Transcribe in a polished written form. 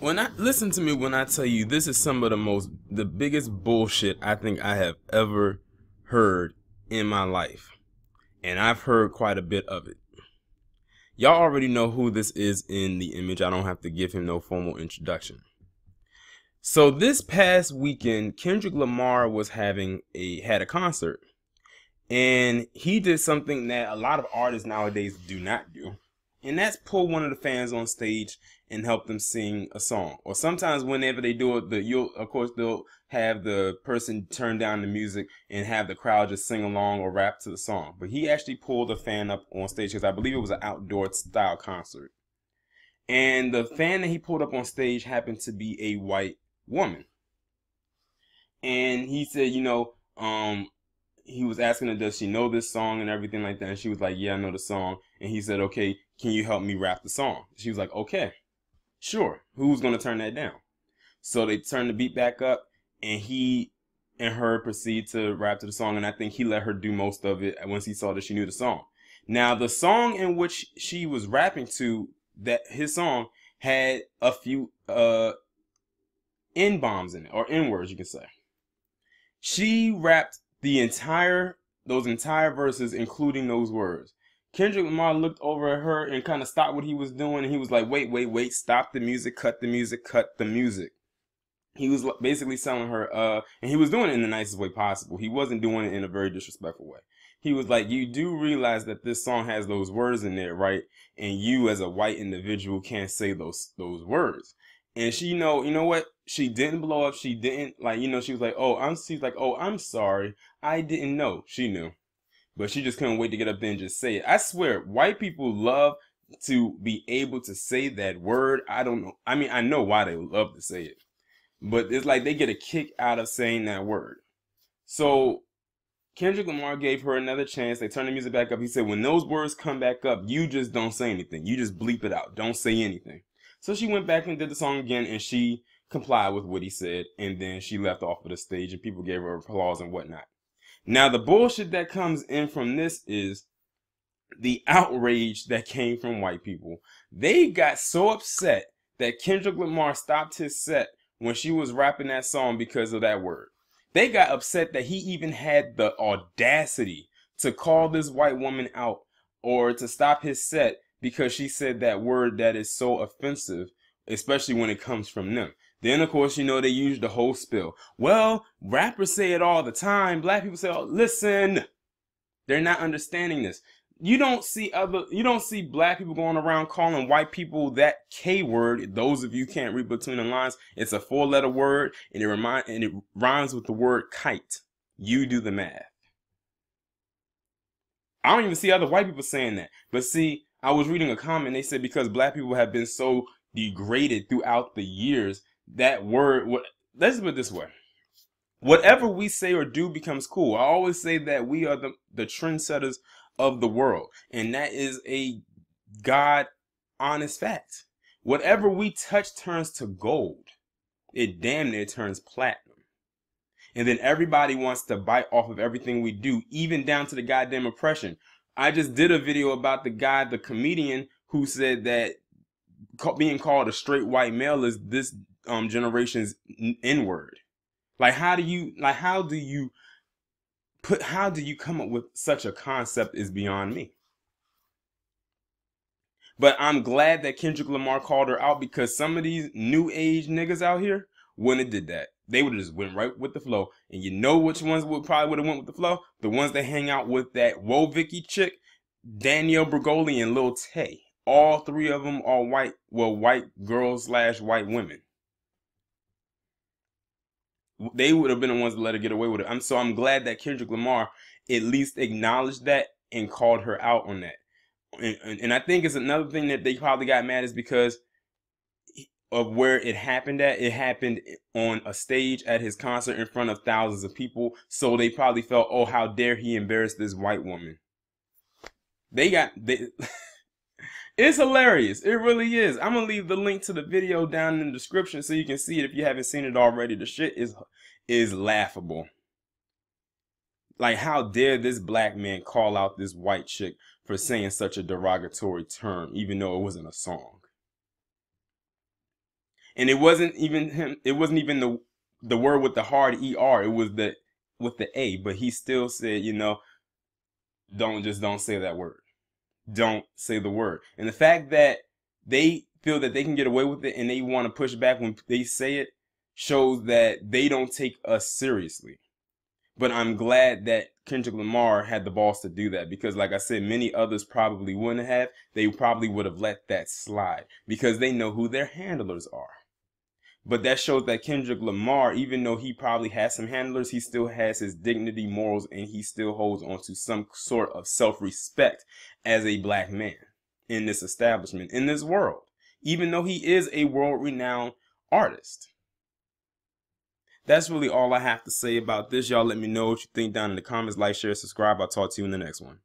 When I listen to me when I tell you this is some of the biggest bullshit I think I have ever heard in my life. And I've heard quite a bit of it. Y'all already know who this is in the image. I don't have to give him no formal introduction. So this past weekend, Kendrick Lamar was had a concert. And he did something that a lot of artists nowadays do not do. And that's pull one of the fans on stage and help them sing a song. Or sometimes whenever they do it, they'll have the person turn down the music and have the crowd just sing along or rap to the song. But he actually pulled a fan up on stage because I believe it was an outdoor style concert. And the fan that he pulled up on stage happened to be a white woman. And he said, he was asking her, does she know this song and everything like that? And she was like, yeah, I know the song. And he said, okay, can you help me rap the song? She was like, okay, sure. Who's going to turn that down? So they turned the beat back up, and he and her proceed to rap to the song. And I think he let her do most of it once he saw that she knew the song. Now, the song in which she was rapping to, that his song had a few N-bombs in it, or N-words, you can say. She rapped those entire verses, including those words. Kendrick Lamar looked over at her and kind of stopped what he was doing, and he was like, wait, stop the music, cut the music. He was basically telling her, and he was doing it in the nicest way possible. He wasn't doing it in a very disrespectful way. He was like, you do realize that this song has those words in there, right? And you as a white individual can't say those words. And she, you know what? She didn't blow up. She didn't she was like, I'm sorry. I didn't know. She knew. But she just couldn't wait to get up there and just say it. I swear, white people love to be able to say that word. I don't know. I mean, I know why they love to say it. But it's like they get a kick out of saying that word. So Kendrick Lamar gave her another chance. They turned the music back up. He said, when those words come back up, you just don't say anything. You just bleep it out. Don't say anything. So she went back and did the song again, and she complied with what he said, and then she left off of the stage, and people gave her applause and whatnot. Now, the bullshit that comes in from this is the outrage that came from white people. They got so upset that Kendrick Lamar stopped his set when she was rapping that song because of that word. They got upset that he even had the audacity to call this white woman out or to stop his set because she said that word that is so offensive, especially when it comes from them. Then, of course, they use the whole spill. Well, rappers say it all the time. Black people say, oh, listen, they're not understanding this. You don't see black people going around calling white people that K word. Those of you can't read between the lines. It's a 4-letter word, and it rhymes with the word kite. You do the math. I don't even see other white people saying that. But see, I was reading a comment. They said because black people have been so degraded throughout the years, that word, let's put it this way. Whatever we say or do becomes cool. I always say that we are the trendsetters of the world. And that is a God honest fact. Whatever we touch turns to gold. It damn near turns platinum. And then everybody wants to bite off of everything we do, even down to the goddamn oppression. I just did a video about the comedian who said that being called a straight white male is this generation's N-word. How do you come up with such a concept is beyond me. But I'm glad that Kendrick Lamar called her out, because some of these new age niggas out here wouldn't have did that. They would have just went right with the flow. And you know which ones probably would have went with the flow? The ones that hang out with that Whoa Vicky chick, Danielle Bergoli, and Lil Tay. All three of them are white girls / white women. They would have been the ones that let her get away with it. So I'm glad that Kendrick Lamar at least acknowledged that and called her out on that. And I think it's another thing that they probably got mad is because of where it happened at. It happened on a stage at his concert in front of thousands of people. So they probably felt, oh, how dare he embarrass this white woman. It's hilarious. It really is. I'm going to leave the link to the video down in the description so you can see it if you haven't seen it already. The shit is laughable. Like, how dare this black man call out this white chick for saying such a derogatory term, even though it wasn't a song. And it wasn't even him. It wasn't even the word with the hard ER. It was the with the A. But he still said, you know, don't say that word. Don't say the word. And the fact that they feel that they can get away with it and they want to push back when they say it shows that they don't take us seriously. But I'm glad that Kendrick Lamar had the balls to do that, because like I said, many others probably wouldn't have. They probably would have let that slide because they know who their handlers are. But that shows that Kendrick Lamar, even though he probably has some handlers, he still has his dignity, morals, and he still holds on to some sort of self-respect as a black man in this establishment, in this world, even though he is a world-renowned artist. That's really all I have to say about this. Y'all let me know what you think down in the comments. Like, share, subscribe. I'll talk to you in the next one.